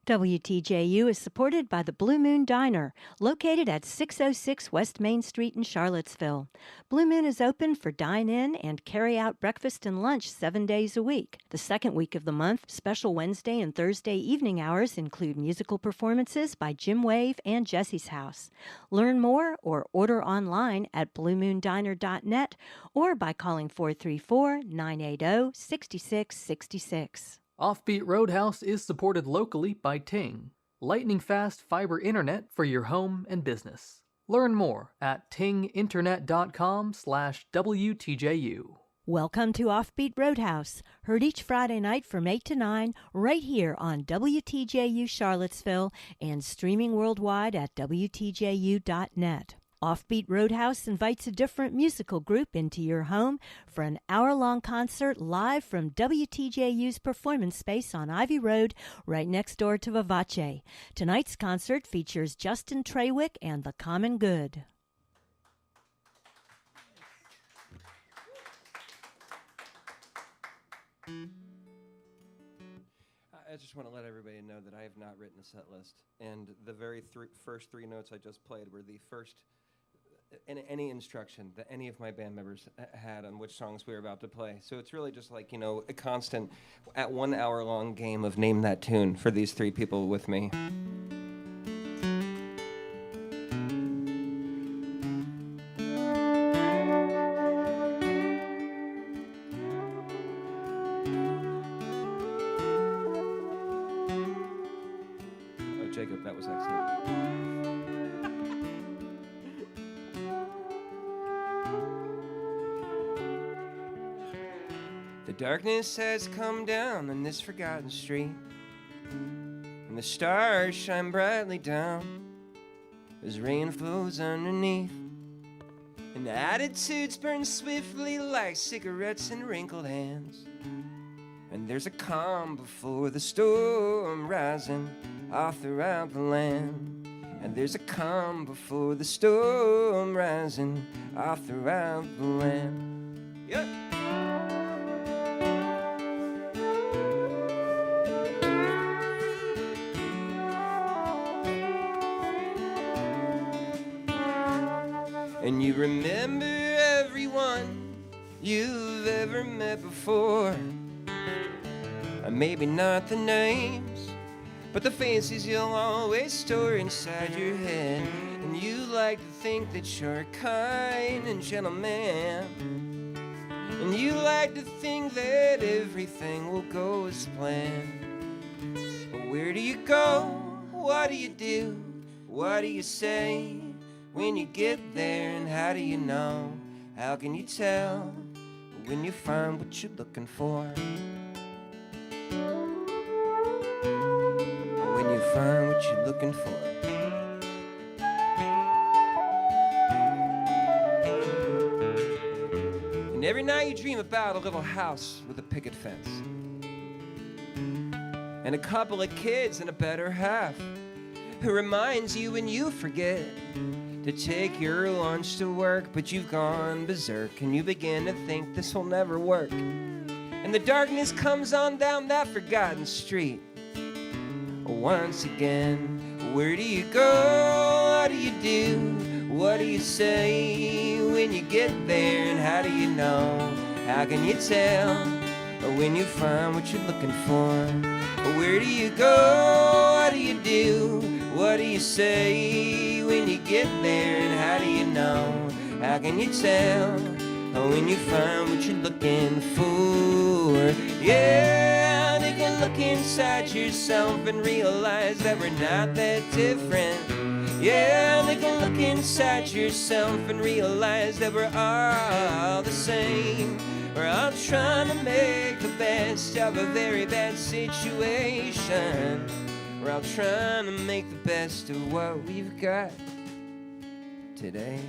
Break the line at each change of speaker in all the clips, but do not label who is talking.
WTJU is supported by the Blue Moon Diner, located at 606 West Main Street in Charlottesville. Blue Moon is open for dine-in and carry-out breakfast and lunch 7 days a week. The second week of the month, special Wednesday and Thursday evening hours include musical performances by Jim Wave and Jesse's House. Learn more or order online at bluemoondiner.net or by calling 434-980-6666.
Offbeat Roadhouse is supported locally by Ting, lightning-fast fiber internet for your home and business. Learn more at tinginternet.com/WTJU.
Welcome to Offbeat Roadhouse, heard each Friday night from 8 to 9 right here on WTJU Charlottesville and streaming worldwide at WTJU.net. Offbeat Roadhouse invites a different musical group into your home for an hour-long concert live from WTJU's performance space on Ivy Road, right next door to Vivace. Tonight's concert features Justin Trawick and The Common Good.
I just want to let everybody know that I have not written a set list, and the very first three notes I just played were the first any instruction that any of my band members had on which songs we were about to play. So it's really just like, a constant at 1 hour long game of name that tune for these three people with me. Oh, Jacob, that was excellent. The darkness has come down on this forgotten street, and the stars shine brightly down as rain flows underneath, and attitudes burn swiftly like cigarettes in wrinkled hands, and there's a calm before the storm rising all throughout the land, and there's a calm before the storm rising all throughout the land. Yep. And you remember everyone you've ever met before. Maybe not the names, but the faces you'll always store inside your head. And you like to think that you're a kind and gentle man, and you like to think that everything will go as planned. But where do you go? What do you do? What do you say when you get there, and how do you know? How can you tell when you find what you're looking for? When you find what you're looking for. And every night you dream about a little house with a picket fence, and a couple of kids and a better half who reminds you when you forget to take your lunch to work, but you've gone berserk and you begin to think this will never work. And the darkness comes on down that forgotten street. Once again, where do you go? What do you do? What do you say when you get there? And how do you know? How can you tell when you find what you're looking for? Where do you go? What do you do? What do you say when you get there? And how do you know? How can you tell when you find what you're looking for? Yeah, they can look inside yourself and realize that we're not that different. Yeah, they can look inside yourself and realize that we're all the same. We're all trying to make the best of a very bad situation. We're all trying to make the best of what we've got today.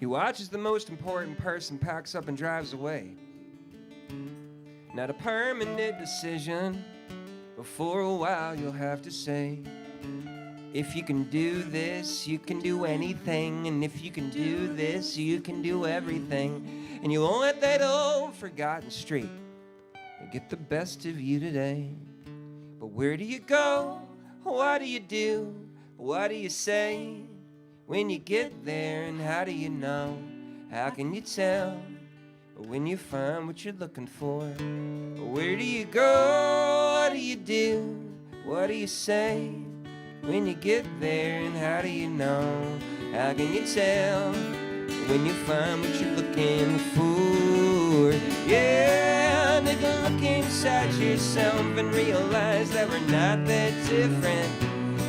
You Watch as the most important person packs up and drives away. Not a permanent decision, but for a while you'll have to say, if you can do this, you can do anything. And if you can do this, you can do everything. And you won't let that old forgotten streak get the best of you today. But where do you go? What do you do? What do you say when you get there? And how do you know? How can you tell when you find what you're looking for? Where do you go? What do you do? What do you say when you get there? And how do you know? How can you tell when you find what you're looking for? Yeah, take a look inside yourself and realize that we're not that different.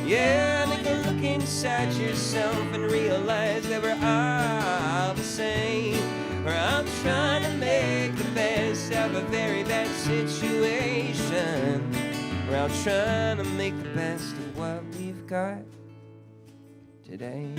Yeah, take a look inside yourself and realize that we're all the same. We're all trying to make the best of a very bad situation. We're all trying to make the best of what we've got today.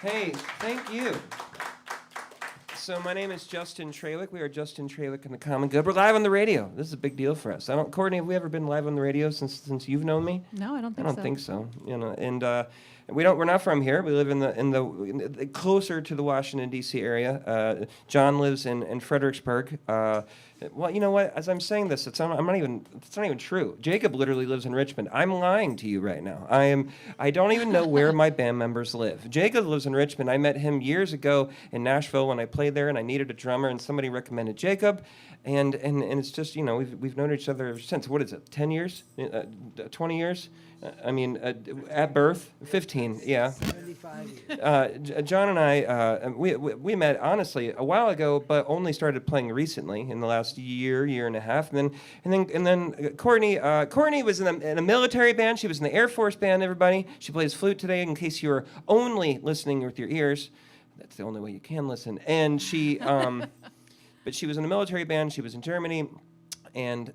Hey, thank you. So my name is Justin Trawick. We are Justin Trawick and the Common Good. We're live on the radio. This is a big deal for us. Courtney, have we ever been live on the radio since you've known me?
No, I don't think so.
You know, and we're not from here. We live in the closer to the Washington D.C. area. John lives in Fredericksburg. Well, you know what? As I'm saying this, it's not even true. Jacob literally lives in Richmond. I'm lying to you right now. I don't even know where my band members live. Jacob lives in Richmond. I met him years ago in Nashville when I played there, and I needed a drummer, and somebody recommended Jacob. And it's just, you know, we've known each other since, what is it, 10 years? 20 years? At birth, 15, yeah. 75 years. John and I, we met, honestly, a while ago, but only started playing recently in the last year and a half. And then Courtney was in a military band. She was in the Air Force band, everybody. She plays flute today, in case you were only listening with your ears. That's the only way you can listen. And she, but she was in a military band. She was in Germany. And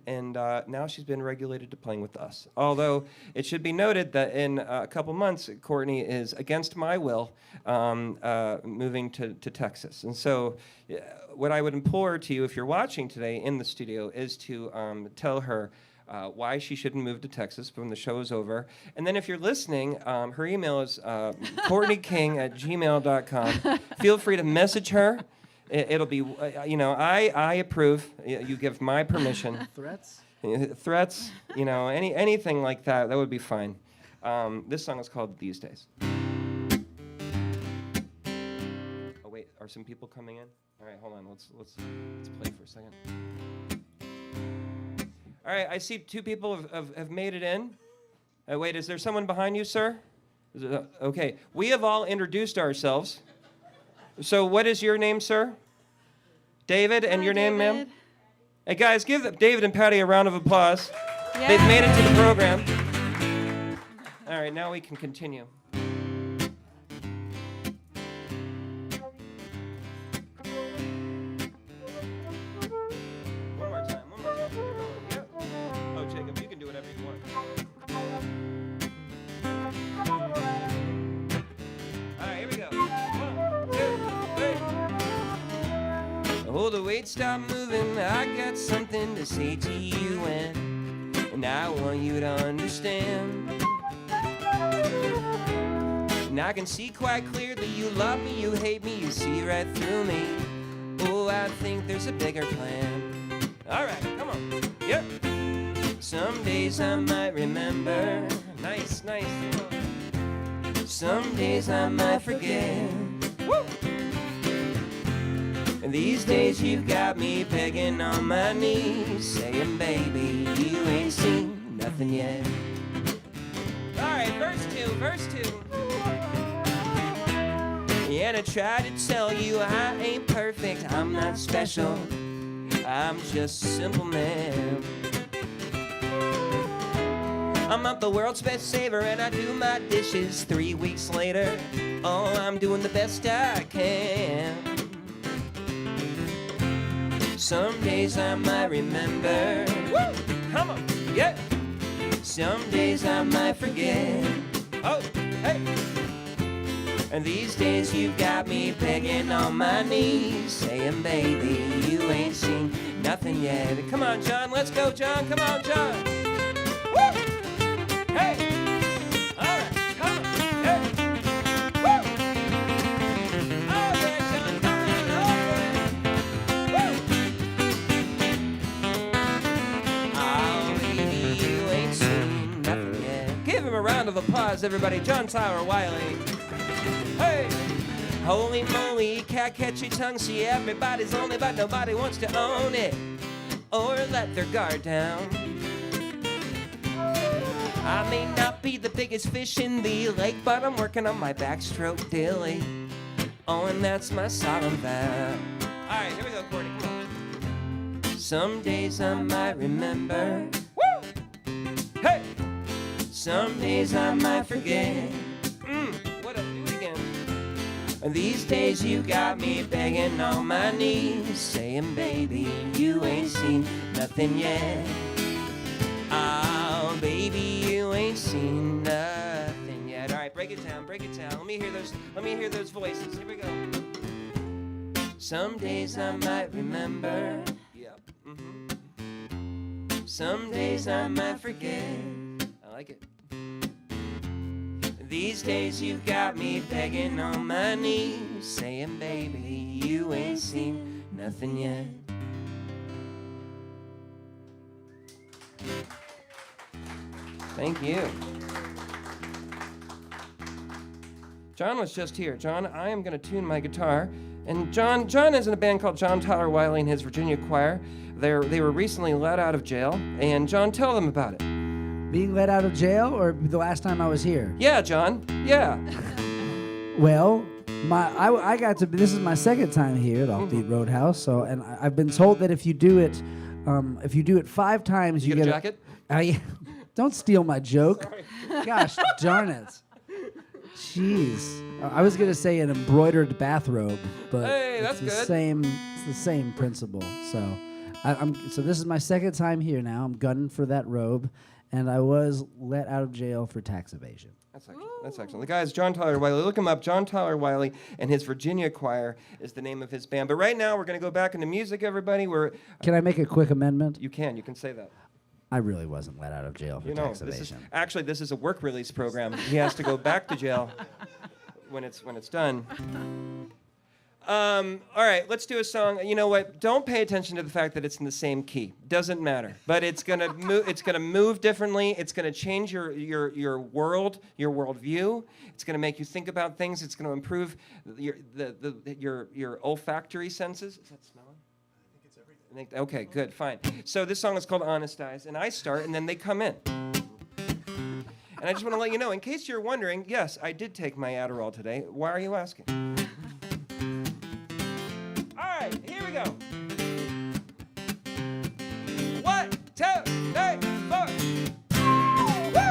now she's been regulated to playing with us. Although it should be noted that in a couple months, Courtney is, against my will, moving to Texas. And so what I would implore to you, if you're watching today in the studio, is to tell her why she shouldn't move to Texas when the show is over. And then if you're listening, her email is courtneyking@gmail.com. Feel free to message her. It'll be, I approve. You give my permission. Threats, anything like that. That would be fine. This song is called These Days. Oh wait, are some people coming in? All right, hold on. Let's play for a second. All right, I see two people have made it in. Wait, is there someone behind you, sir? Okay, we have all introduced ourselves. So what is your name, sir? David, and your name, ma'am? Hey, guys, give David and Patty a round of applause. Yay. They've made it to the program. All right, now we can continue. One more time. Yep. Oh, Jacob, you can do whatever you want. All right, here we go. 1, 2, 3. Oh, the weight stopped moving. I got something to say to you, and I want you to understand. And I can see quite clearly you love me, you hate me, you see right through me. Oh, I think there's a bigger plan. All right, come on. Yep. Some days I might remember. Nice. Some days I might forget. Woo! And these days you've got me begging on my knees, saying, baby, you ain't seen nothing yet. All right, verse 2. And I try to tell you I ain't perfect, I'm not special, I'm just a simple man. I'm not the world's best saver and I do my dishes 3 weeks later. Oh, I'm doing the best I can. Some days I might remember. Woo! Come on, yeah. Some days I might forget. Oh, hey. And these days you've got me begging on my knees, saying, baby, you ain't seen nothing yet. Come on, John, let's go, John. Come on, John. Woo! Hey! All right, come on, hey! Woo! Oh, yeah, John, come on, oh, yeah! Woo! Oh, baby, you ain't seen nothing yet. Give him a round of applause, everybody. John Tyler Wiley. Hey! Holy moly, cat catch your tongue, see everybody's lonely, but nobody wants to own it or let their guard down. I may not be the biggest fish in the lake, but I'm working on my backstroke daily. Oh, and that's my solemn vow. All right, here we go, Courtney, come on. Some days I might remember. Woo! Hey! Some days I might forget. What up, do it again. And these days you got me begging on my knees, saying, baby, you ain't seen nothing yet. Oh, baby, you ain't seen nothing yet. All right, break it down, break it down. Let me hear those voices. Here we go. Some days I might remember. Yeah. Some days I might forget. I like it. These days you've got me begging on my knees, saying, baby, you ain't seen nothing yet. Thank you. John was just here. John, I am going to tune my guitar. And John is in a band called John Tyler Wiley and his Virginia Choir. They were recently let out of jail. And John, tell them about it.
Being let out of jail or the last time I was here?
Yeah, John. Yeah.
Well, I got to. This is my second time here at Offbeat Roadhouse. So, and I've been told that if you do it 5 times,
you get a jacket.
Don't steal my joke. Sorry. Gosh darn it. Jeez. I was gonna say an embroidered bathrobe, but
hey,
it's
good.
It's the same principle. So, so this is my second time here now. I'm gunning for that robe, and I was let out of jail for tax evasion.
That's excellent. The guy is John Tyler Wiley. Look him up. John Tyler Wiley and his Virginia Choir is the name of his band. But right now, we're going to go back into music, everybody.
Can I make a quick amendment?
You can say that.
I really wasn't let out of jail for tax evasion.
This is a work release program. He has to go back to jail when it's done. All right, let's do a song. You know what? Don't pay attention to the fact that it's in the same key. Doesn't matter. But it's gonna move. It's gonna move differently. It's gonna change your worldview. It's gonna make you think about things. It's gonna improve your olfactory senses. Is that smelling? Okay, good, fine. So this song is called Honest Eyes, and I start, and then they come in. And I just want to let you know, in case you're wondering, yes, I did take my Adderall today. Why are you asking? All right, here we go. 1, 2, 3, 4. Woo!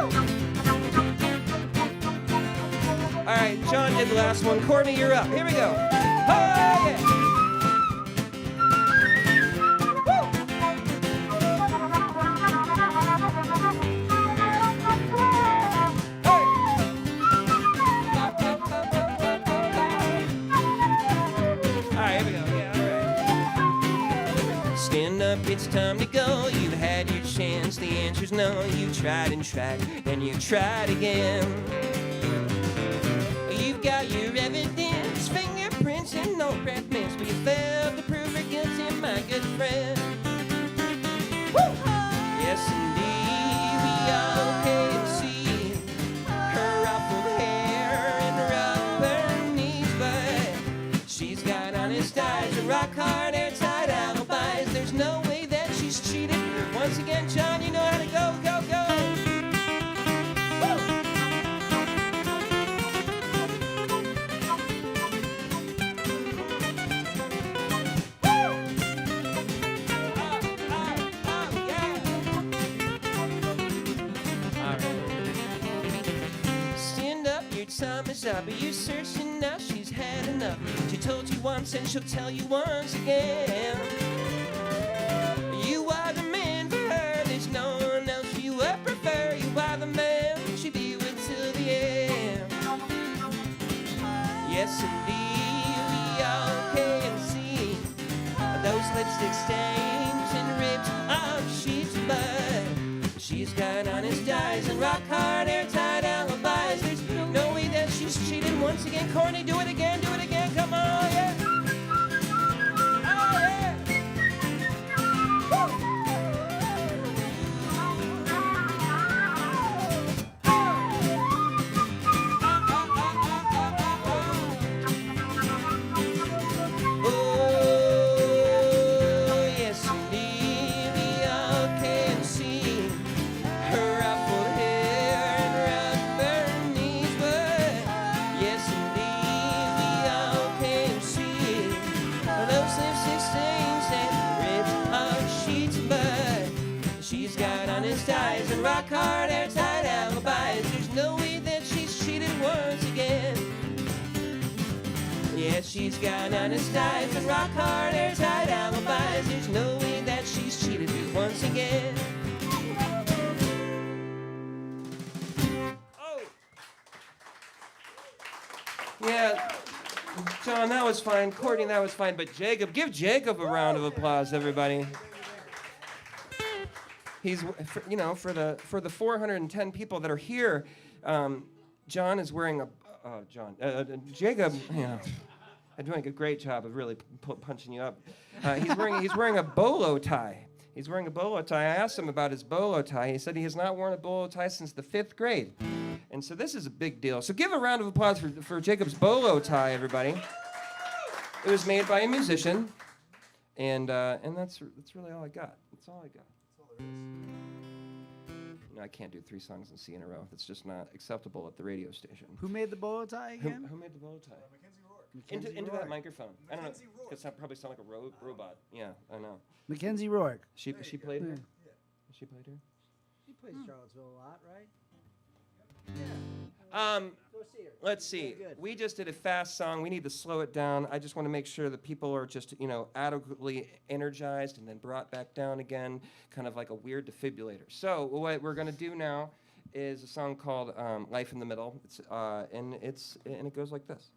All right, John did the last one. Courtney, you're up. Here we go. Oh, yeah. It's time to go, you've had your chance, the answer's no. You tried and tried, and you tried again. You've got your evidence, fingerprints and no fragments, but you failed to prove her guilty, my good friend. Woo! Yes, indeed, we all can see her ruffled hair and rubber knees, but she's got honest eyes and rock hard airtight alibis. There's no way that she's cheated. Once again, John, you know how to go, go, go. Woo! summer's up. You searching now, she's had enough. She told you once and she'll tell you once again. You are the man for her, there's no one else you would prefer. You are the man she'd be with till the end. Yes, indeed, we all can see those lipstick stains and ripped off sheets of blood. She's got honest eyes and rock hard airtight alibis. There's no way that she's cheated once again. Courtney, do it again, come on, yeah. Oh, yeah. Eyes and rock hard airtight alibis. There's no way that she's cheated once again. Yeah, she's got honest eyes and rock hard airtight alibis. There's no way that she's cheated once again. Oh, yeah, John, that was fine. Courtney, that was fine. But Jacob, give Jacob a round of applause, everybody. He's, for the 410 people that are here, John is wearing Jacob, I'm doing a great job of really punching you up. He's wearing a bolo tie. He's wearing a bolo tie. I asked him about his bolo tie. He said he has not worn a bolo tie since the 5th grade. And so this is a big deal. So give a round of applause for Jacob's bolo tie, everybody. It was made by a musician, and that's really all I got. That's all I got. No, I can't do 3 songs in C in a row. That's just not acceptable at the radio station.
Who made the bolo tie again?
Who made the bolo tie? Mackenzie Rourke. Into that microphone. I don't know. Because I probably sound like a robot. Yeah, I know.
Mackenzie Rourke.
She played here? Yeah. She played here?
She plays Charlottesville a lot, right?
Go see her. Let's see. We just did a fast song. We need to slow it down. I just want to make sure that people are just, adequately energized and then brought back down again, kind of like a weird defibrillator. So what we're going to do now is a song called Life in the Middle. And it goes like this.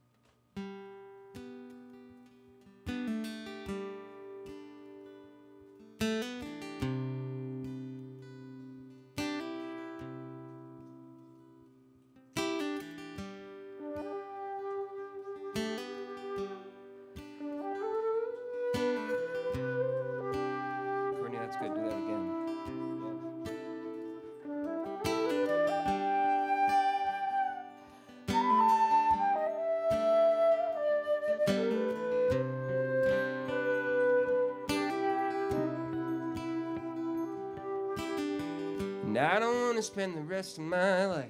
And I don't want to spend the rest of my life,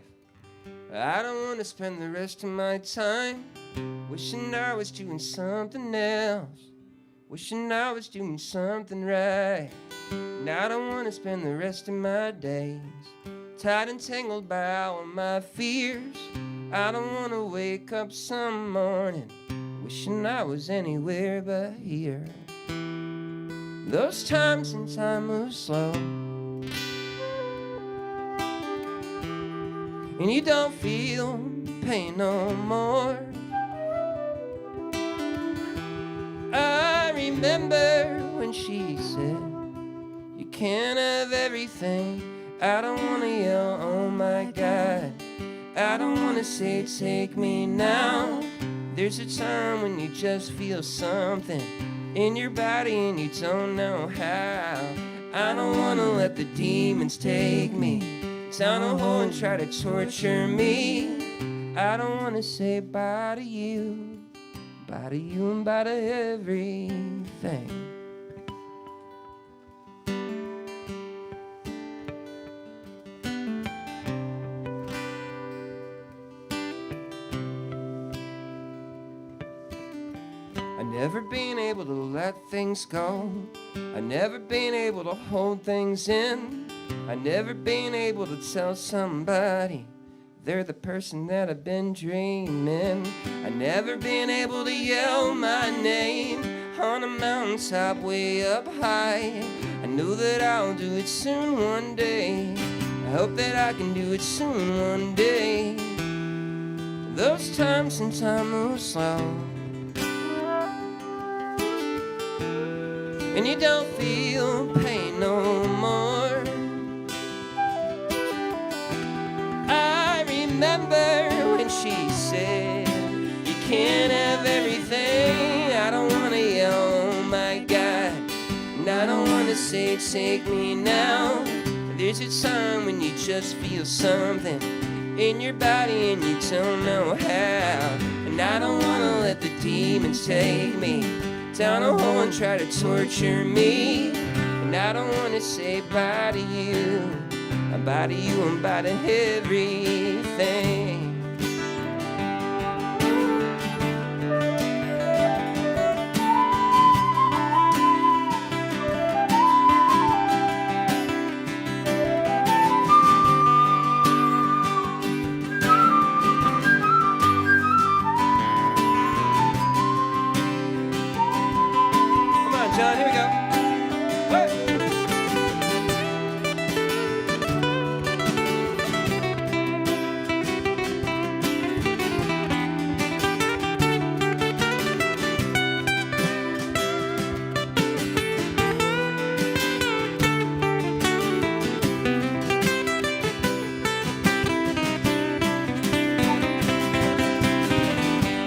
I don't want to spend the rest of my time wishing I was doing something else, wishing I was doing something right. And I don't want to spend the rest of my days tied and tangled by all of my fears. I don't want to wake up some morning wishing I was anywhere but here. Those times when time moves slow and you don't feel pain no more. I remember when she said, you can't have everything. I don't want to yell, oh my God. I don't want to say, take me now. There's a time when you just feel something in your body and you don't know how. I don't want to let the demons take me down a hole and try to torture me. I don't want to say bye to you and bye to everything. I never been able to let things go. I never been able to hold things in. I never been able to tell somebody they're the person that I've been dreaming. I've never been able to yell my name on a mountaintop way up high. I know that I'll do it soon one day. I hope that I can do it soon one day. Those times when time moves slow and you don't feel pain no more. I remember when she said, you can't have everything. I don't wanna yell, oh my God, and I don't wanna say, take me now. There's a time when you just feel something in your body and you don't know how. And I don't wanna let the demons take me down a hole and try to torture me. And I don't wanna say bye to you, bye to you and bye to everything. John, here we go. Hey.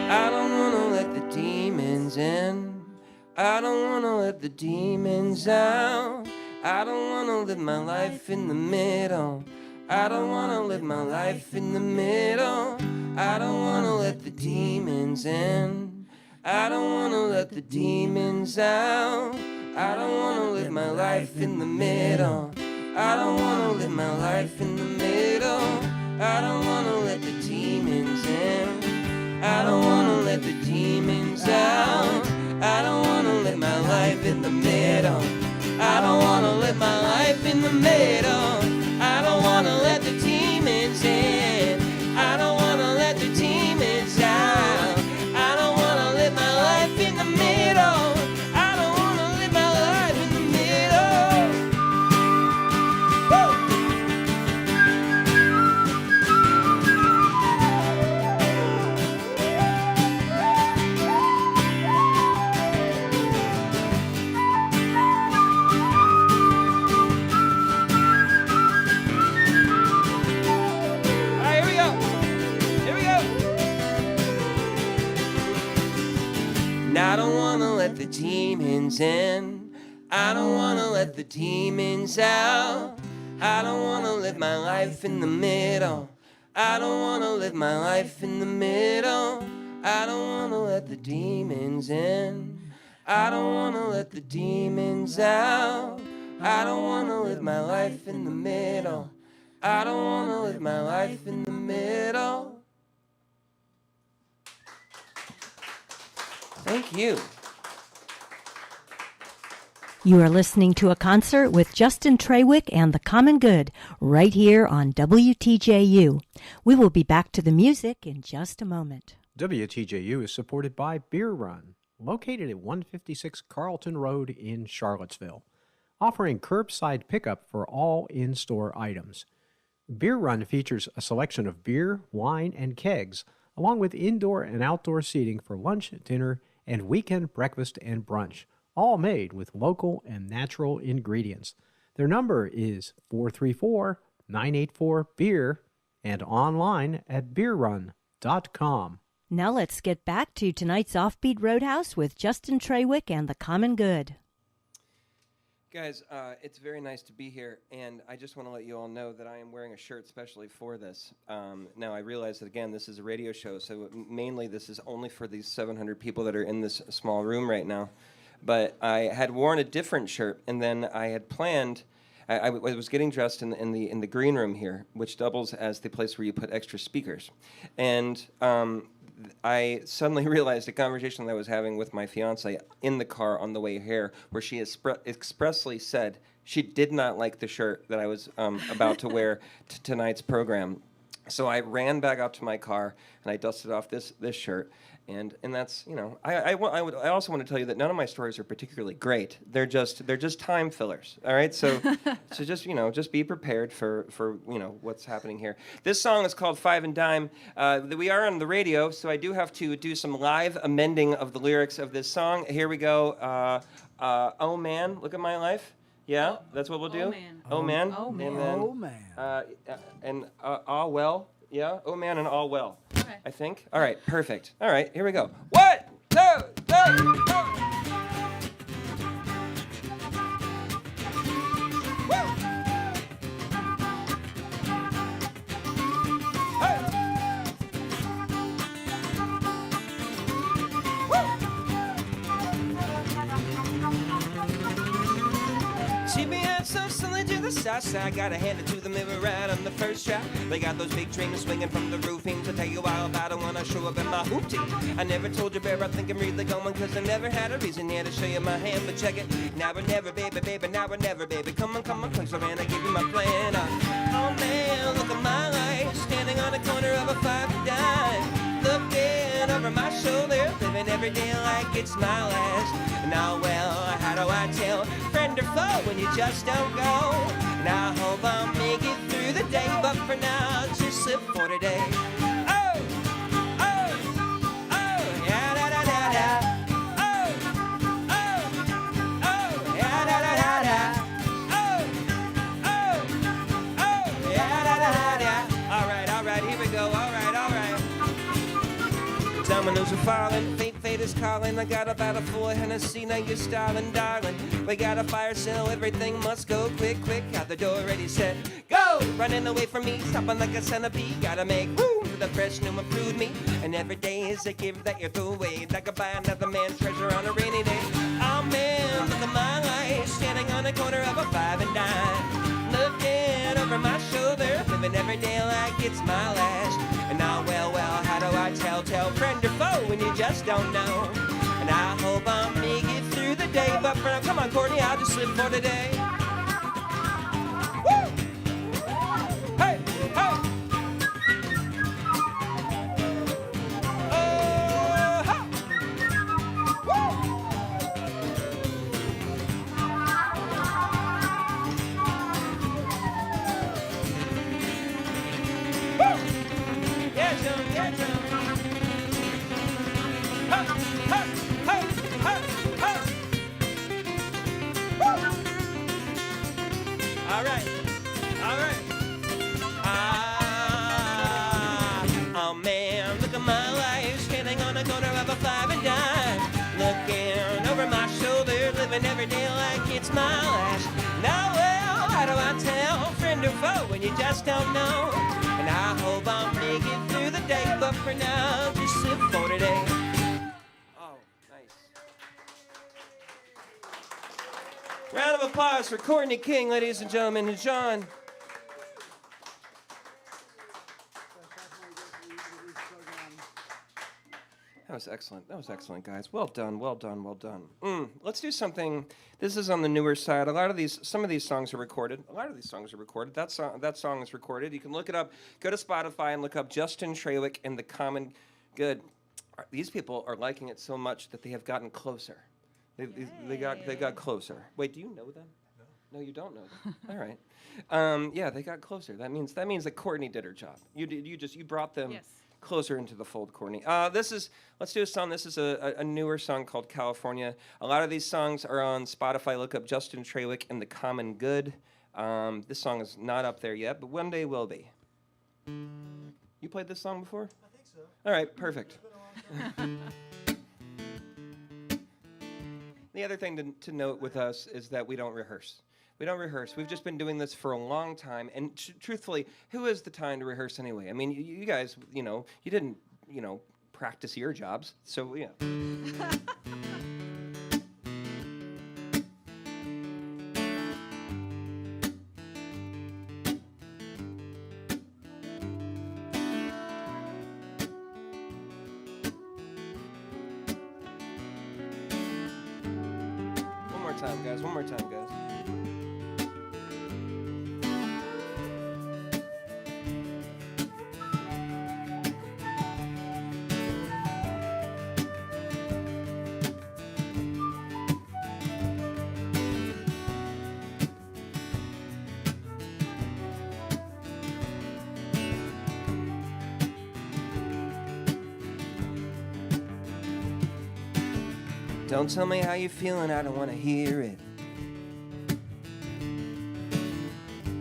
I don't wanna let the demons in. I don't wanna let the demons out. I don't wanna live my life in the middle. I don't wanna live my life in the middle. I don't wanna let the demons in. I don't wanna let the demons out. I don't wanna live my life in the middle. I don't wanna live my life in the middle. I don't wanna let the demons in. I don't wanna let the demons out. I don't wanna live my life in the middle. I don't wanna live my life in the middle. I don't wanna let the demons in. I don't wanna let the demons out. I don't wanna live my life in the middle. I don't wanna live my life in the middle. Woo! And I don't wanna let the demons in. I don't wanna let the demons out. I don't wanna live my life in the middle. I don't wanna live my life in the middle. I don't wanna let the demons in. I don't wanna let the demons out. I don't wanna live my life in the middle. I don't wanna live my life in the middle. Thank you.
You are listening to a concert with Justin Trawick and the Common Good right here on WTJU. We will be back to the music in just a moment.
WTJU is supported by Beer Run, located at 156 Carlton Road in Charlottesville, offering curbside pickup for all in-store items. Beer Run features a selection of beer, wine, and kegs, along with indoor and outdoor seating for lunch, dinner, and weekend breakfast and brunch, all made with local and natural ingredients. Their number is 434-984-BEER and online at beerrun.com.
Now let's get back to tonight's Offbeat Roadhouse with Justin Trawick and the Common Good.
Guys, it's very nice to be here, and I just want to let you all know that I am wearing a shirt specially for this. Now, I realize that, again, this is a radio show, so mainly this is only for these 700 people that are in this small room right now. But I had worn a different shirt, and then I had planned. I was getting dressed in the green room here, which doubles as the place where you put extra speakers, and I suddenly realized a conversation that I was having with my fiance in the car on the way here, where she expressly said she did not like the shirt that I was about to wear to tonight's program. So I ran back out to my car and I dusted off this shirt, and that's, you know, I also want to tell you that none of my stories are particularly great. They're just time fillers. All right, so just be prepared for what's happening here. This song is called Five and Dime. We are on the radio, so I do have to do some live amending of the lyrics of this song. Here we go. Oh man, look at my life. Yeah, that's what we'll do. Oh man.
Oh man.
And then,
Oh man.
And all well. Yeah. Oh man and all well.
Okay.
I think. All right. Perfect. All right. Here we go. 1, 2, 3, 4. South side, gotta hand it to them, they were right on the first try. They got those big dreams swinging from the roofing. To tell you all about it when I show up in my hoopty. I never told you, babe, I think I'm really going, cause I never had a reason here to show you my hand, but check it. Now or never, baby, baby, now or never, baby. Come on, closer, man, I give you my plan. Oh man, look at my life, standing on the corner of a 5 and dime. Looking over my shoulder, living every day like it's my last. Now, well, how do I tell friend or foe when you just don't go? Now, I hope I'll make it through the day, but for now, I'll just slip for today. Oh, oh, oh, yeah, da da da da. Oh, oh, oh, yeah, da da da da. Oh, oh, oh, yeah, da da da da. All right, here we go. All right. Dominoes are falling, fate is calling. I got about a full Hennessy, now you're stalling, darling. We got a fire sale, everything must go quick. Out the door, ready, set, go! Running away from me, stopping like a centipede. Gotta make room for the fresh, new improved me. And every day is a gift that you throw away. Like I buy another man's treasure on a rainy day. Oh man, look at my life, standing on the corner of a 5 and dime. Looking over my shoulder, living every day like it's my last. And now, well, how do I tell friend or foe when you just don't know? And I hope I'll make it through the day, but for now, come on, Courtney, I'll just slip for today. Woo! Hey, hey! Oh, ha! Woo! Yeah, John. All right. Oh man, look at my life, standing on the corner of a 5 and dime. Looking over my shoulder, living every day like it's my last. Now, well, how do I tell friend or foe when you just don't know? And I hope I'll make it through the day, but for now, just slip for today. Oh, nice. Round of applause for Courtney King, ladies and gentlemen, and John. That was excellent, guys. Well done. Let's do something. This is on the newer side. Some of these songs are recorded. That song is recorded. You can look it up. Go to Spotify and look up Justin Trawick and the Common Good. These people are liking it so much that they have gotten closer. They got closer. Wait, do you know them? No, you don't know them. All right. Yeah, they got closer. That means that Courtney did her job. You brought them. Yes. Closer into the fold, Courtney. Let's do a song. This is a newer song called California. A lot of these songs are on Spotify. Look up Justin Trawick and the Common Good. This song is not up there yet, but one day will be. You played this song before?
I think so.
All right, perfect. The other thing to note with us is that we don't rehearse. We've just been doing this for a long time. And truthfully, who has the time to rehearse anyway? I mean, you guys, you didn't, practice your jobs. So, yeah. One more time, guys. Don't tell me how you're feeling, I don't want to hear it.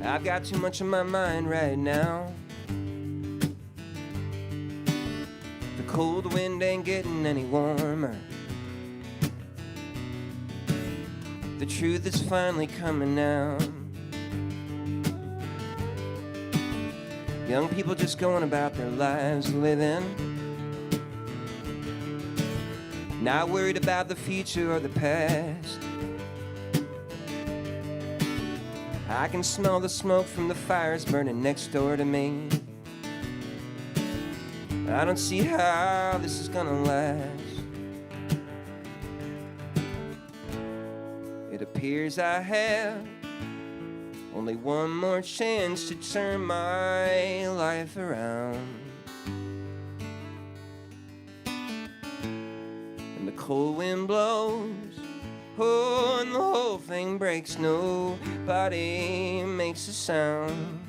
I've got too much on my mind right now. The cold wind ain't getting any warmer. The truth is finally coming out. Young people just going about their lives living, not worried about the future or the past. I can smell the smoke from the fires burning next door to me. I don't see how this is gonna last. It appears I have only one more chance to turn my life around. And the cold wind blows, oh, and the whole thing breaks. Nobody makes a sound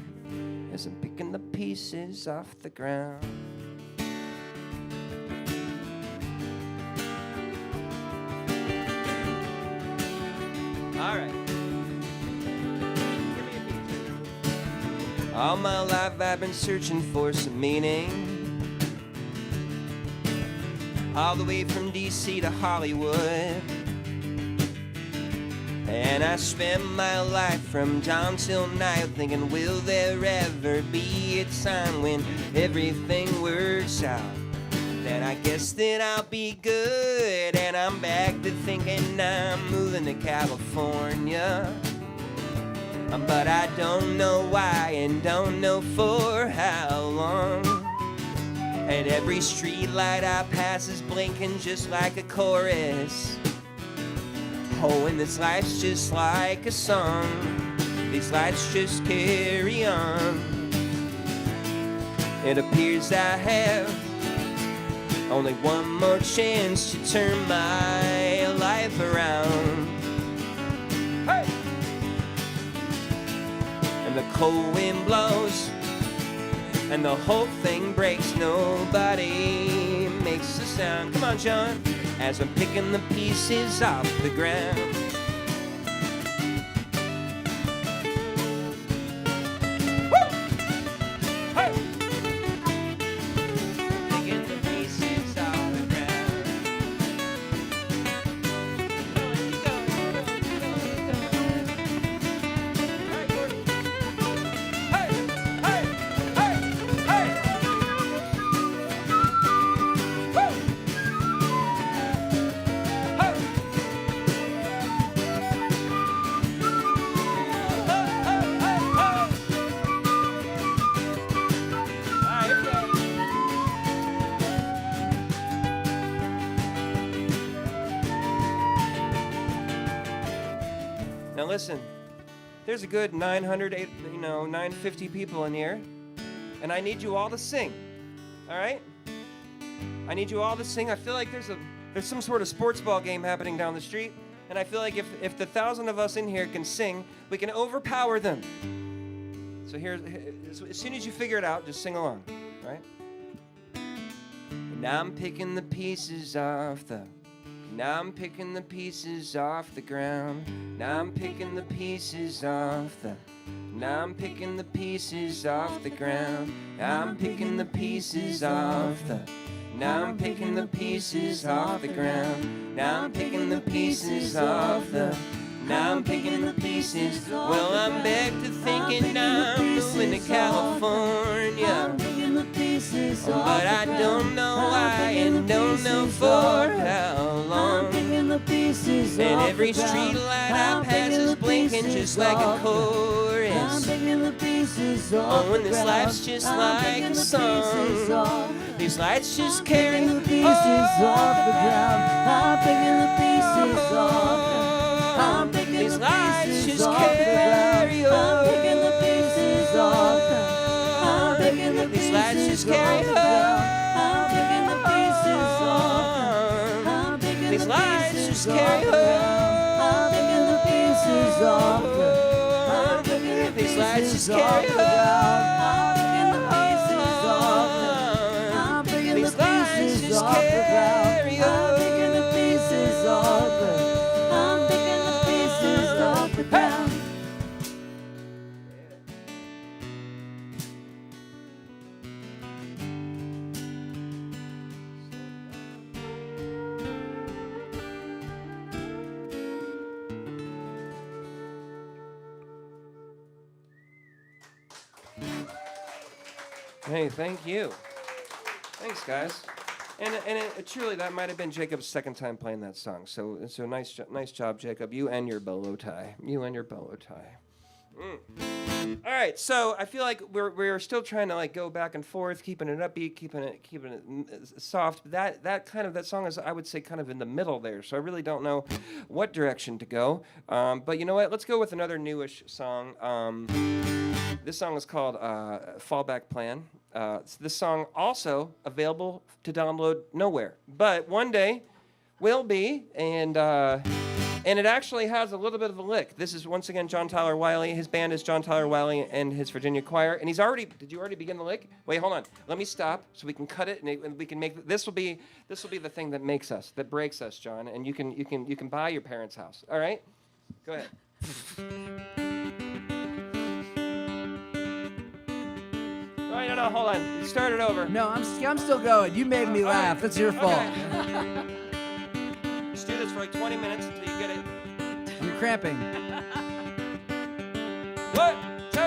as I'm picking the pieces off the ground. All right. All my life I've been searching for some meaning, all the way from DC to Hollywood. And I spent my life from dawn till night thinking, will there ever be a time when everything works out? Then I guess that I'll be good. And I'm back to thinking I'm moving to California. But I don't know why and don't know for how long. And every street light I pass is blinking just like a chorus. Oh, and this life's just like a song. These lights just carry on. It appears I have only one more chance to turn my life around. Hey! And the cold wind blows, and the whole thing breaks. Nobody makes a sound. Come on, John. As I'm picking the pieces off the ground. Woo! Hey! Picking the pieces off the ground. Hey! Hey! Hey! Hey! Woo! Now listen, there's a good 950 people in here, and I need you all to sing, all right? I need you all to sing. I feel like there's some sort of sports ball game happening down the street, and I feel like if the 1,000 of us in here can sing, we can overpower them. So as soon as you figure it out, just sing along, all right? And I'm picking the pieces off the Now I'm picking the pieces off the ground. Now I'm picking the pieces off the. Now I'm picking the pieces off the ground. Now I'm picking the pieces off the. Now I'm picking the pieces off the ground. Now I'm picking the pieces off the. Now I'm picking the pieces. Well, I'm back to thinking I'm moving to California. But I don't know why and don't know for how long. And every street light I pass is blinking just like a chorus. Oh, and this life's just like a song. These lights just carry the pieces off the ground. I'm picking the pieces off. These lights just carry on. I'm picking the pieces off. These lights just carry on. I'm picking the pieces off. These lights just carry on. I'm picking the pieces off. These lights just carry on. I'm picking the pieces off. I'm picking the pieces off the ground. I'm picking the pieces off. Hey, thank you. Thanks, guys. And truly, that might have been Jacob's second time playing that song. So nice job, Jacob. You and your bolo tie. All right, so I feel like we're still trying to like go back and forth, keeping it upbeat, keeping it soft. That song is, I would say, kind of in the middle there. So I really don't know what direction to go. But you know what? Let's go with another newish song. This song is called Fallback Plan. This song also available to download nowhere, but one day will be, and it actually has a little bit of a lick. This is once again John Tyler Wiley. His band is John Tyler Wiley and his Virginia Choir, and he's already. Did you already begin the lick? Wait, hold on. Let me stop so we can cut it, and we can make this will be the thing that breaks us, John, and you can buy your parents' house. All right, go ahead. No, hold on. Start it over.
No, I'm still going. You made me laugh. That's your fault.
Okay. Let's do this for like 20 minutes until you get it.
I'm cramping.
1, 2,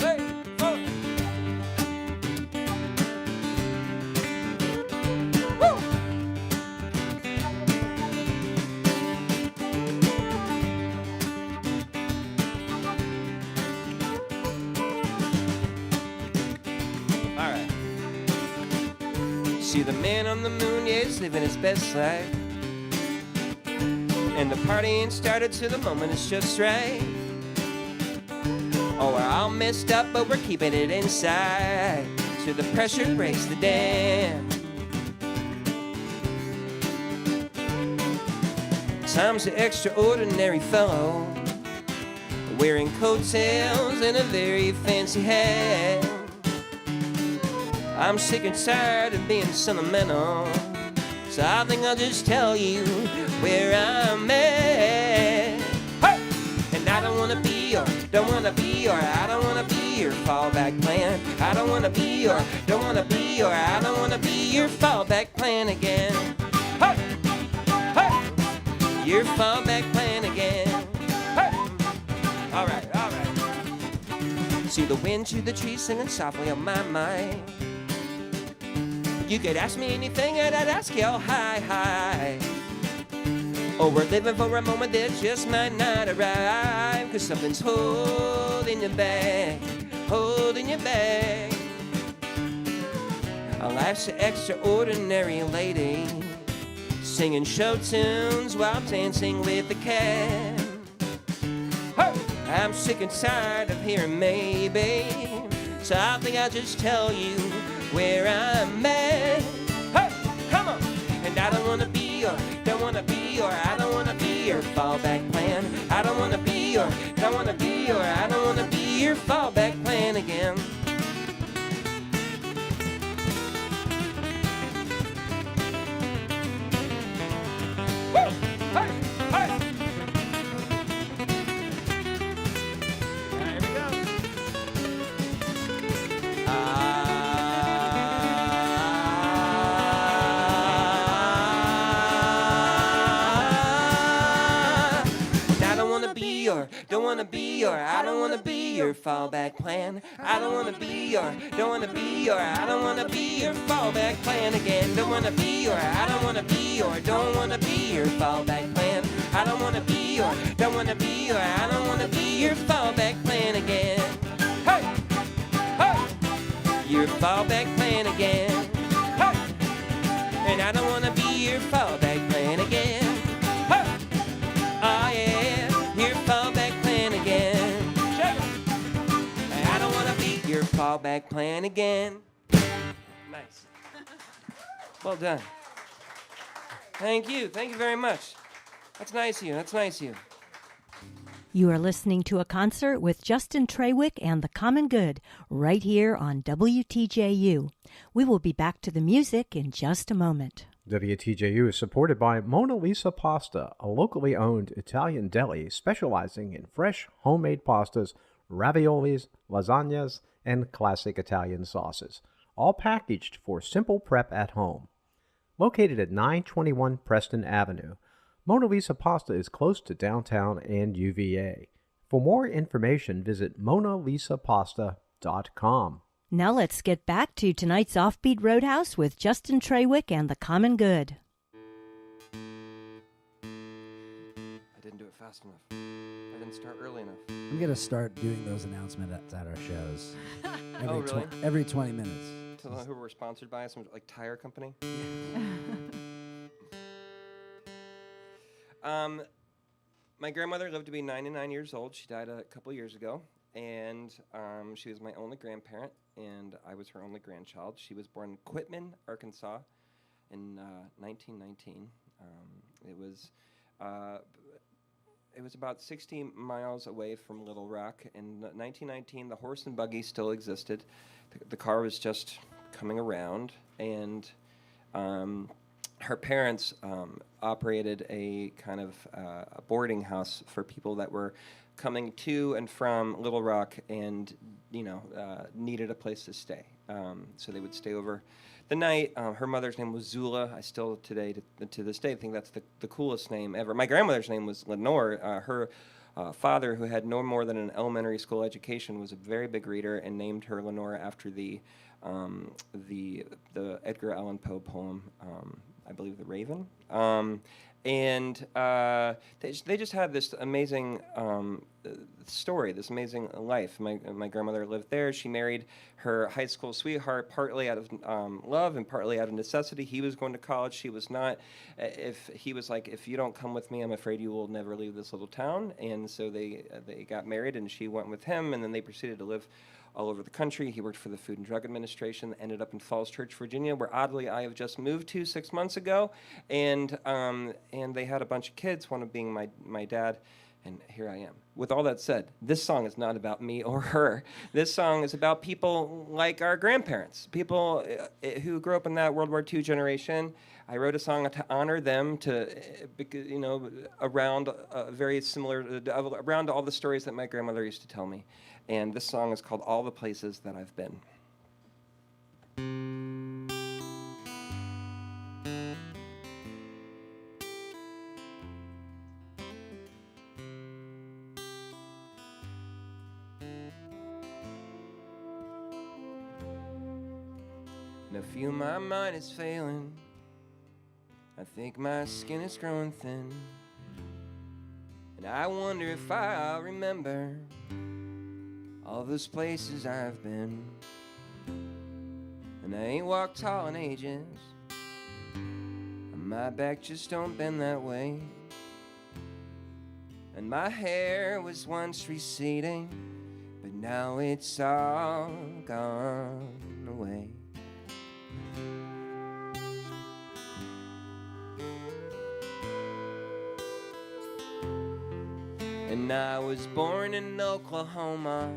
3, 4. Woo! See the man on the moon, yeah, he's living his best life. And the party ain't started till the moment is just right. Oh, we're all messed up, but we're keeping it inside till the pressure breaks the dam. Tom's an extraordinary fellow, wearing coattails and a very fancy hat. I'm sick and tired of being sentimental, so I think I'll just tell you where I'm at. Hey! And I don't wanna be your, I don't wanna be your fallback plan. I don't wanna be your, I don't wanna be your fallback plan again. Hey! Hey! Your fallback plan again. Hey! All right. See the wind through the trees singing softly on my mind. You could ask me anything and I'd ask you, oh, hi. Oh, we're living for a moment that just might not arrive, 'cause something's holding you back. Our life's an extraordinary lady, singing show tunes while dancing with the cat. Hey! I'm sick and tired of hearing maybe, so I think I'll just tell you where I'm at. Hey, come on. And I don't wanna be your, I don't wanna be your fallback plan. I don't wanna be your, I don't wanna be your fallback plan again. Woo! Hey! Here we go. I don't wanna be your fallback plan. I don't wanna be your, I don't wanna be your fallback plan again. Don't wanna be your, I don't wanna be your fallback plan. I don't wanna be your, I don't wanna be your fallback plan again. Hey! Your fallback plan again. Hey! And I don't wanna be your fallback plan again. Hey! Oh yeah, your fallback plan again. I don't wanna be your fallback plan again. Nice. Well done. Thank you very much. That's nice of you.
You are listening to a concert with Justin Trawick and the Common Good right here on WTJU. We will be back to the music in just a moment.
WTJU is supported by Mona Lisa Pasta, a locally owned Italian deli specializing in fresh homemade pastas, raviolis, lasagnas, and classic Italian sauces, all packaged for simple prep at home. Located at 921 Preston Avenue, Mona Lisa Pasta is close to downtown and UVA. For more information, visit monalisapasta.com.
Now let's get back to tonight's Offbeat Roadhouse with Justin Trawick and the Common Good.
I didn't do it fast enough. I didn't start early enough.
I'm going to start doing those announcements at our shows.
Oh, really?
Every 20 minutes.
To who we're sponsored by, some like tire company. My grandmother lived to be 99 years old. She died a couple years ago, and she was my only grandparent, and I was her only grandchild. She was born in Quitman, Arkansas, in 1919. It was about 60 miles away from Little Rock. In 1919, the horse and buggy still existed. The car was just coming around, and her parents operated a kind of a boarding house for people that were coming to and from Little Rock and, needed a place to stay. So they would stay over the night. Her mother's name was Zula. I still today, to this day, think that's the coolest name ever. My grandmother's name was Lenore. Her father, who had no more than an elementary school education, was a very big reader and named her Lenore after the Edgar Allan Poe poem, I believe, The Raven. They just had this amazing story, this amazing life. My grandmother lived there. She married her high school sweetheart partly out of love and partly out of necessity. He was going to college. She was not. He was like, if you don't come with me, I'm afraid you will never leave this little town. And so they got married, and she went with him, and then they proceeded to live all over the country. He worked for the Food and Drug Administration, ended up in Falls Church, Virginia, where oddly I have just moved to 6 months ago. And they had a bunch of kids, one of being my dad, and here I am. With all that said, this song is not about me or her. This song is about people like our grandparents, people who grew up in that World War II generation. I wrote a song to honor them, around very similar, around all the stories that my grandmother used to tell me. And this song is called All the Places That I've Been. And I feel my mind is failing. I think my skin is growing thin. And I wonder if I'll remember all those places I've been. And I ain't walked tall in ages, and my back just don't bend that way. And my hair was once receding, but now it's all gone away. And I was born in Oklahoma,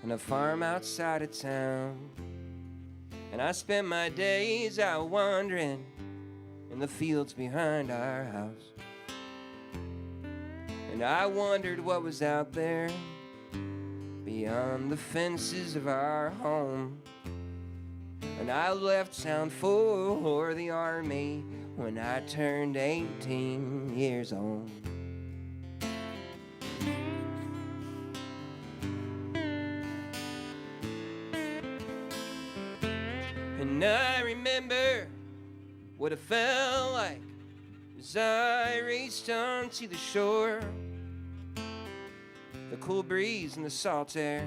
on a farm outside of town. And I spent my days out wandering in the fields behind our house. And I wondered what was out there beyond the fences of our home. And I left town for the army when I turned 18 years old. And I remember what it felt like as I raced onto the shore. The cool breeze and the salt air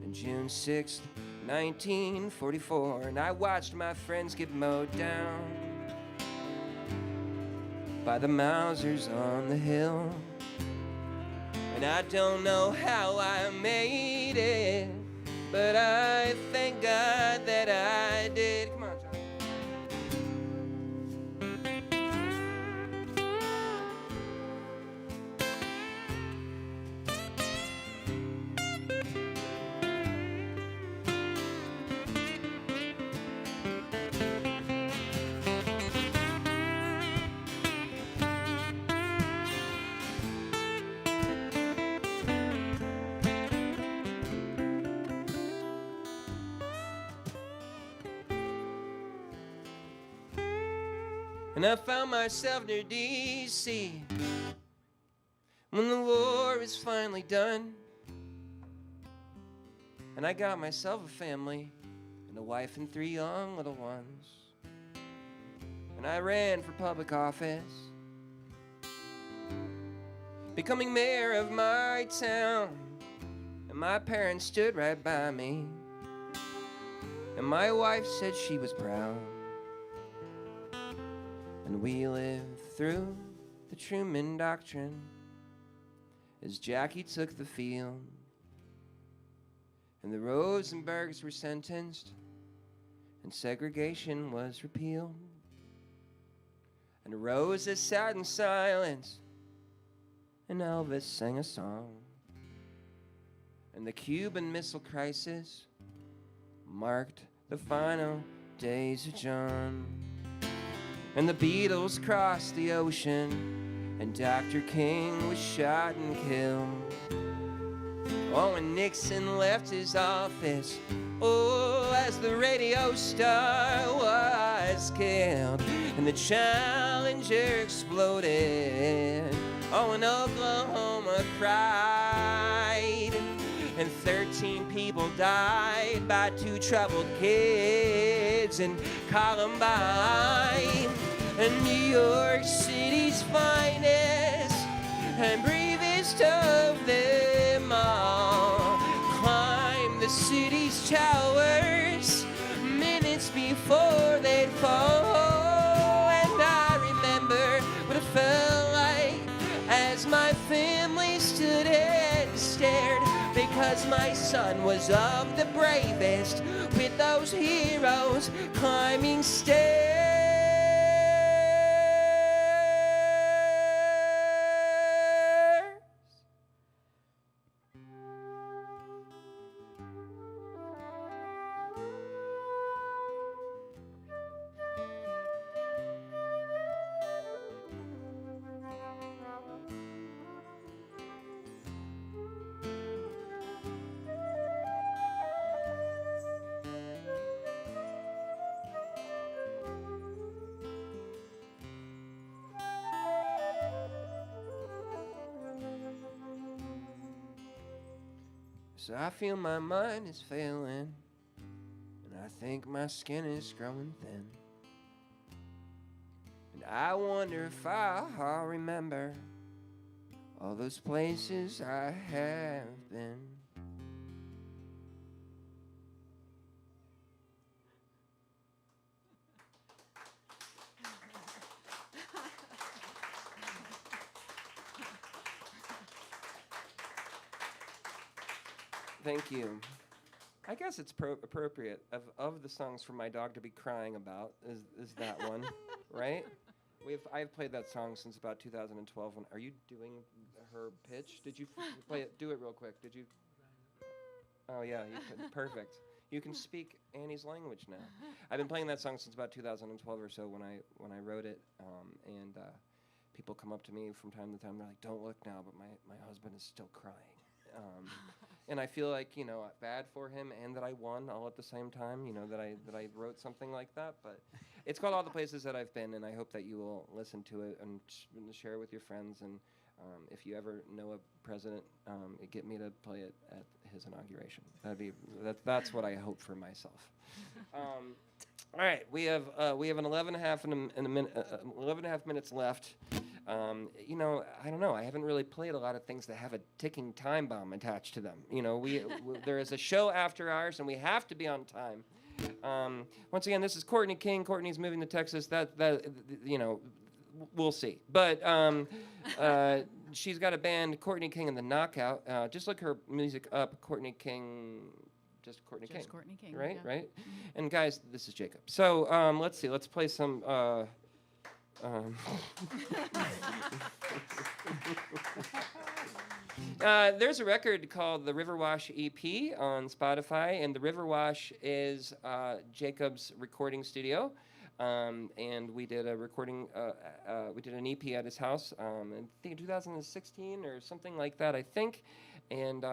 on June 6th, 1944. And I watched my friends get mowed down by the Mausers on the hill. And I don't know how I made it, but I thank God that I did. Come on, John. And I found myself near D.C. when the war is finally done. And I got myself a family and a wife and 3 young little ones. And I ran for public office, becoming mayor of my town. And my parents stood right by me, and my wife said she was proud. And we lived through the Truman Doctrine as Jackie took the field, and the Rosenbergs were sentenced, and segregation was repealed. And Rosa sat in silence, and Elvis sang a song. And the Cuban Missile Crisis marked the final days of John. And the Beatles crossed the ocean, and Dr. King was shot and killed. Oh, and Nixon left his office, oh, as the radio star was killed. And the Challenger exploded, oh, and Oklahoma cried. And 13 people died by 2 troubled kids in Columbine. And New York City's finest and bravest of them all climbed the city's towers minutes before they'd fall. And I remember what it felt like as my family stood and stared, because my son was of the bravest with those heroes climbing stairs. So I feel my mind is failing, and I think my skin is growing thin. And I wonder if I'll remember all those places I have been. Thank you. I guess it's appropriate of the songs for my dog to be crying about is that one, right? I've played that song since about 2012. Are you doing her pitch? Did you play it? Do it real quick. Did you? Oh yeah, perfect. You can speak Annie's language now. I've been playing that song since about 2012 or so when I wrote it, and people come up to me from time to time. They're like, "Don't look now, but my husband is still crying." And I feel like, bad for him, and that I won all at the same time, that I wrote something like that. But it's called All the Places That I've Been, and I hope that you will listen to it and share it with your friends. And if you ever know a president, get me to play it at his inauguration. That's what I hope for myself. All right, we have an 11 and a half minutes left. I don't know. I haven't really played a lot of things that have a ticking time bomb attached to them. There is a show after ours, and we have to be on time. Once again, this is Courtney King. Courtney's moving to Texas. We'll see. But she's got a band, Courtney King and the Knockout. Just look her music up, Courtney King. Just Courtney King.
Courtney King.
Right,
yeah.
right. And guys, this is Jacob. So let's see. Let's play some. There's a record called the Riverwash EP on Spotify, and the Riverwash is Jacob's recording studio. And we did a recording, we did an EP at his house, I think in 2016 or something like that, I think. And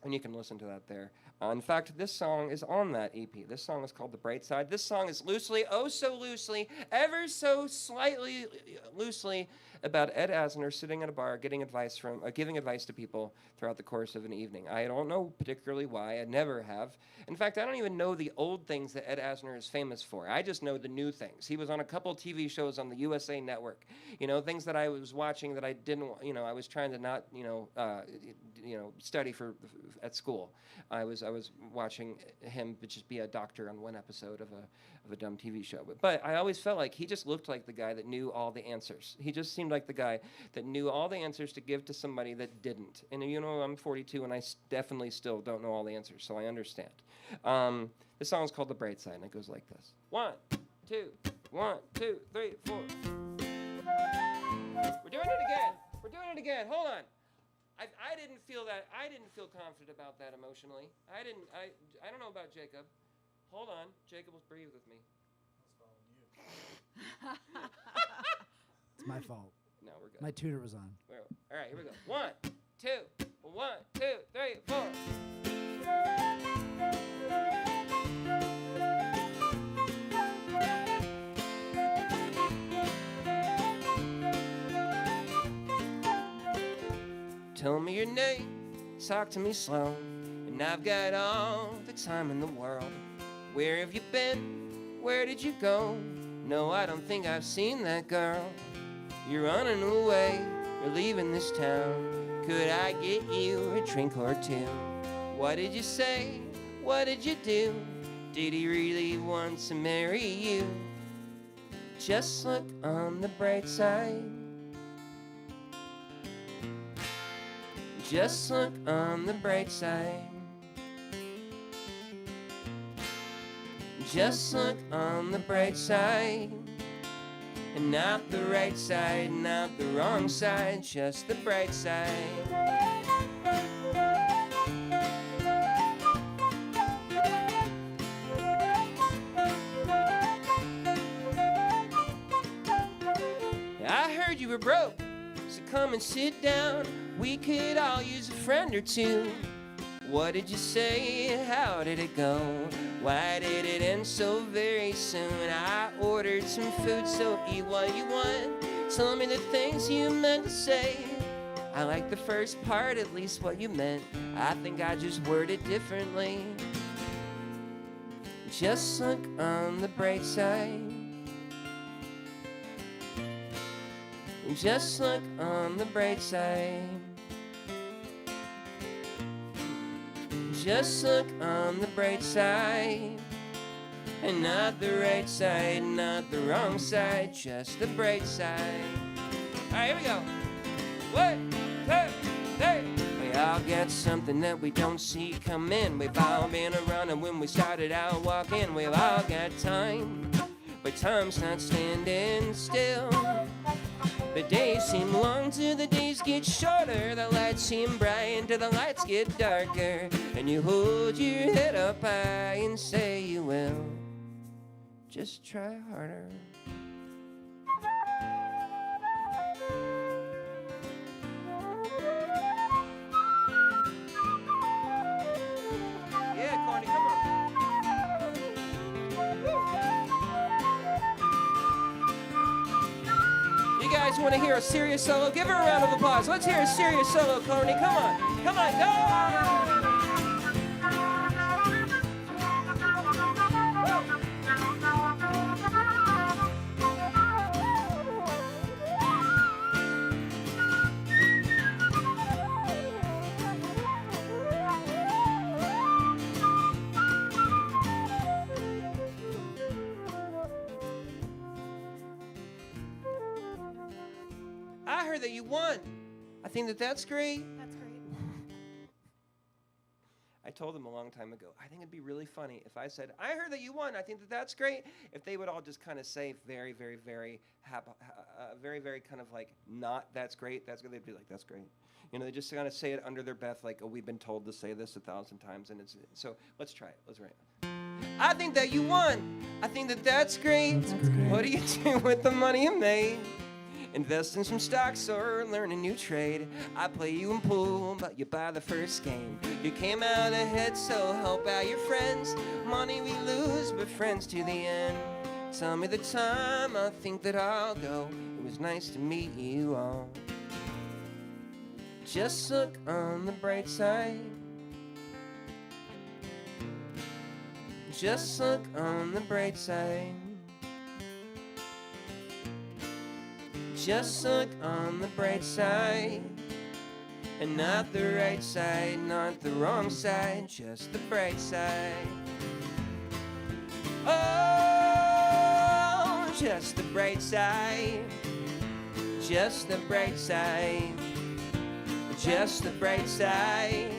you can listen to that there. In fact, this song is on that EP. This song is called The Bright Side. This song is loosely, oh so loosely, ever so slightly loosely about Ed Asner sitting at a bar giving advice to people throughout the course of an evening. I don't know particularly why. I never have. In fact, I don't even know the old things that Ed Asner is famous for. I just know the new things. He was on a couple TV shows on the USA Network. You know, things that I was watching that I didn't, I was trying to not, study at school. I was watching him just be a doctor on one episode of a dumb TV show. But I always felt like he just looked like the guy that knew all the answers. He just seemed like the guy that knew all the answers to give to somebody that didn't. And I'm 42 and I definitely still don't know all the answers, so I understand. This song is called The Bright Side, and it goes like this. 1, 2, 1, 2, 3, 4. We're doing it again. Hold on. I didn't feel confident about that emotionally. I don't know about Jacob. Hold on. Jacob will breathe with me.
It's my fault.
No, we're good.
My tutor was on.
All right, here we go. 1, 2, 1, 2, 3, 4. Tell me your name, talk to me slow, and I've got all the time in the world. Where have you been? Where did you go? No, I don't think I've seen that girl. You're running away, you're leaving this town. Could I get you a drink or two? What did you say? What did you do? Did he really want to marry you? Just look on the bright side. Just look on the bright side. Just look on the bright side. And not the right side, not the wrong side, just the bright side. I heard you were broke, so come and sit down. We could all use a friend or two. What did you say? How did it go? Why did it end so very soon? I ordered some food, so eat what you want. Tell me the things you meant to say. I like the first part, at least what you meant. I think I just worded differently. Just look on the bright side. Just look on the bright side. Just look on the bright side. And not the right side, not the wrong side, just the bright side. Alright, here we go. 1, 2, 3. We all got something that we don't see coming. We've all been around and when we started out walking. We've all got time, but time's not standing still. The days seem long till the days get shorter. The lights seem bright till the lights get darker. And you hold your head up high and say you will. Just try harder. Yeah, Corny, come on. You guys want to hear a serious solo? Give her a round of applause. Let's hear a serious solo, Corny. Come on. Come on, go! I heard that you won. I think that that's great.
That's great.
I told them a long time ago, I think it'd be really funny if I said, I heard that you won. I think that that's great. If they would all just kind of say very, very, very, very, very kind of like, not that's great. That's good. They'd be like, that's great. You know, they just kind of say it under their breath like, oh, we've been told to say this 1,000 times. And it's so let's try it. Let's write it. I think that you won. I think that that's great.
That's great.
What do you do with the money you made? Invest in some stocks or learn a new trade. I play you in pool, but you buy the first game. You came out ahead, so help out your friends. Money we lose, but friends to the end. tell me the time, I think that I'll go. It was nice to meet you all. Just look on the bright side. Just look on the bright side. Just look on the bright side. And not the right side, not the wrong side, just the bright side. Oh, just the bright side. Just the bright side. Just the bright side.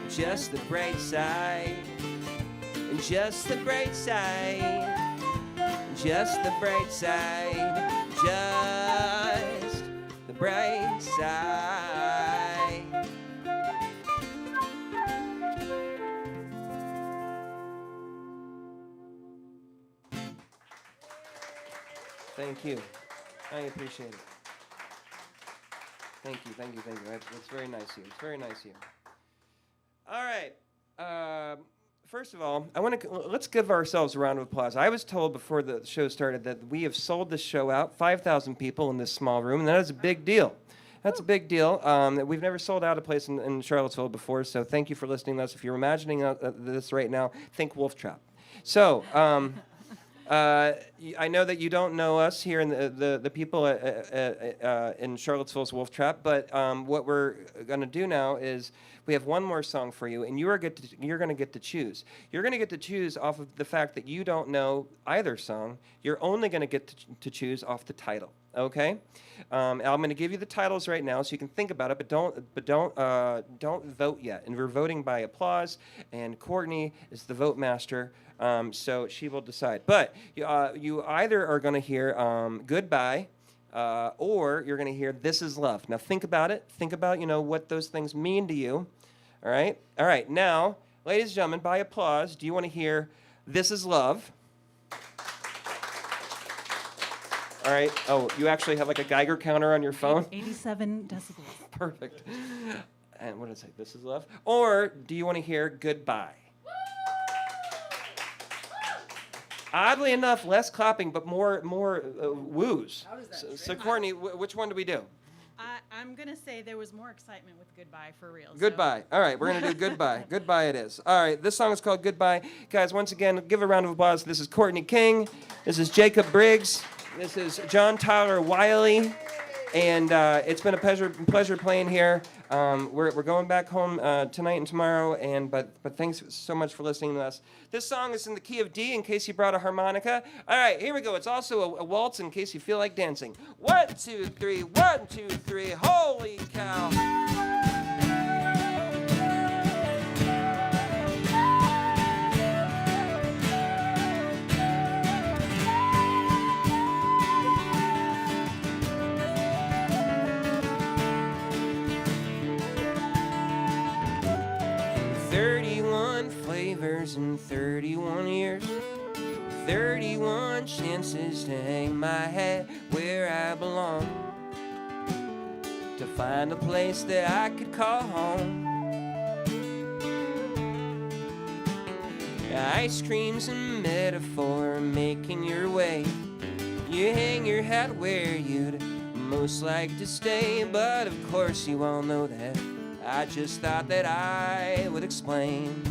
Just the bright side. Just the bright side. Just the bright side. Just the bright side. Thank you. I appreciate it. Thank you, thank you, thank you. That's very nice of you. It's very nice of you. All right. First of all, let's give ourselves a round of applause. I was told before the show started that we have sold this show out, 5,000 people in this small room, and that is a big deal. That's a big deal. We've never sold out a place in Charlottesville before, so thank you for listening to us. If you're imagining this right now, think Wolf Trap. So, I know that you don't know us here in the people in Charlottesville's Wolf Trap, but what we're going to do now is we have one more song for you, and you're going to get to choose. You're going to get to choose off of the fact that you don't know either song. You're only going to get to choose off the title. Okay, I'm going to give you the titles right now, so you can think about it, but don't vote yet. And we're voting by applause, and Courtney is the vote master, so she will decide. But you either are going to hear "Goodbye," or you're going to hear "This Is Love." Now think about it. Think about what those things mean to you. All right. All right. Now, ladies and gentlemen, by applause, do you want to hear "This Is Love"? All right. Oh, you actually have like a Geiger counter on your phone?
87 decibels.
Perfect. And what did it say? This is love? Or do you want to hear "Goodbye"? Oddly enough, less clapping, but more woos. How does that so Courtney, which one do we do?
I'm going to say there was more excitement with "Goodbye" for real.
Goodbye. All right, we're going to do "Goodbye." Goodbye it is. All right, this song is called "Goodbye." Guys, once again, give a round of applause. This is Courtney King. This is Jacob Briggs. This is John Tyler Wiley, and it's been a pleasure playing here. We're going back home tonight and tomorrow, but thanks so much for listening to us. This song is in the key of D, in case you brought a harmonica. All right, here we go. It's also a waltz, in case you feel like dancing. 1, 2, 3. 1, 2, 3. Holy cow! 31 flavors in 31 years, 31 chances to hang my hat where I belong, to find a place that I could call home. Ice cream's a metaphor, making your way. You hang your hat where you'd most like to stay, but of course you all know that. I just thought that I would explain,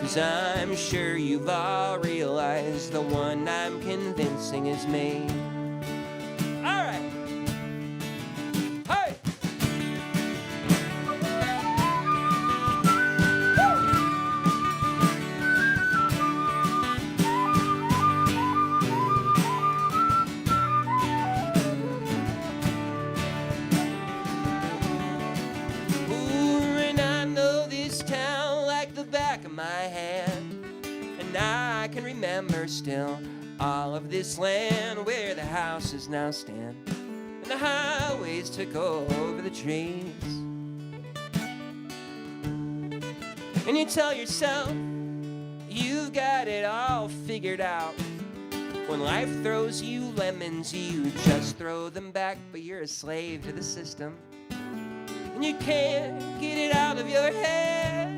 'cause I'm sure you've all realized the one I'm convincing is me. All right. Hey! My hand, and I can remember still all of this land where the houses now stand and the highways took over the trees. And you tell yourself you've got it all figured out. When life throws you lemons, you just throw them back, but you're a slave to the system and you can't get it out of your head.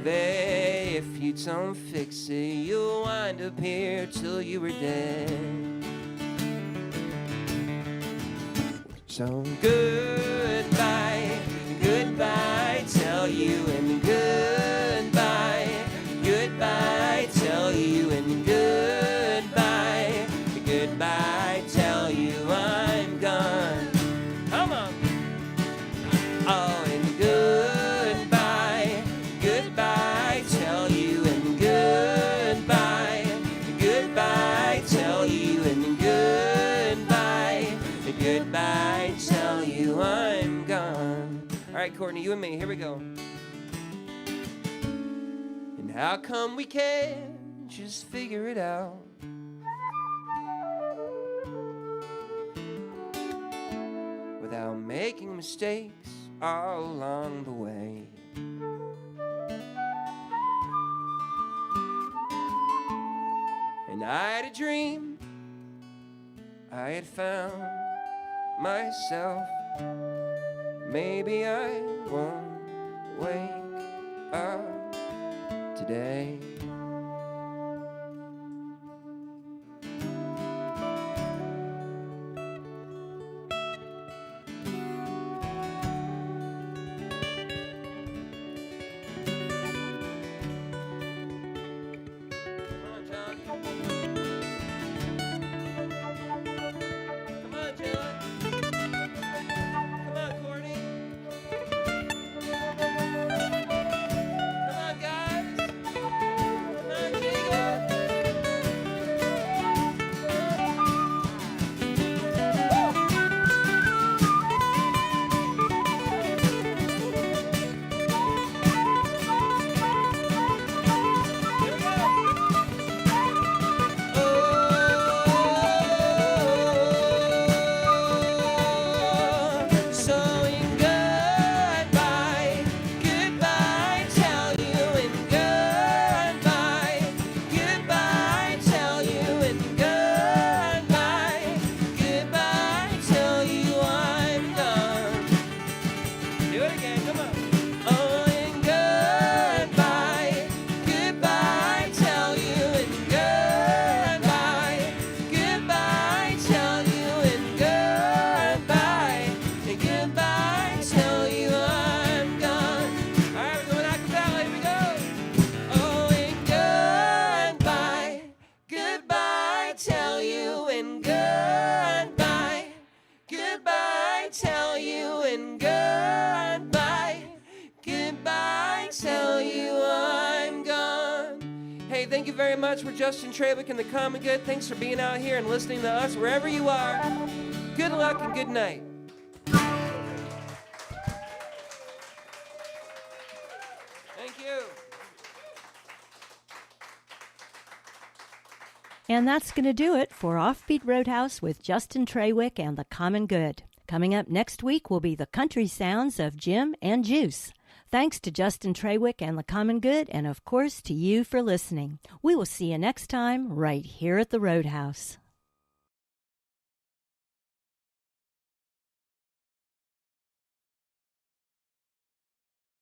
If you don't fix it, you'll wind up here till you were dead. So goodbye, goodbye, tell you and goodbye, goodbye, tell you and goodbye, goodbye, tell you I'm gone. Come on. Oh, and goodbye, goodbye, tell you and goodbye, goodbye, tell you and goodbye, goodbye, tell you I'm gone. All right, Courtney, you and me, here we go. And how come we can't just figure it out? Without making mistakes all along the way. And I had a dream, I had found myself. Maybe I won't wake up today. Thank you very much. We're Justin Trawick and the Common Good. Thanks for being out here and listening to us wherever you are. Good luck and good night. Thank you.
And that's going to do it for Offbeat Roadhouse with Justin Trawick and the Common Good. Coming up next week will be the country sounds of Jim and Juice. Thanks to Justin Trawick and the Common Good, and of course to you for listening. We will see you next time right here at the Roadhouse.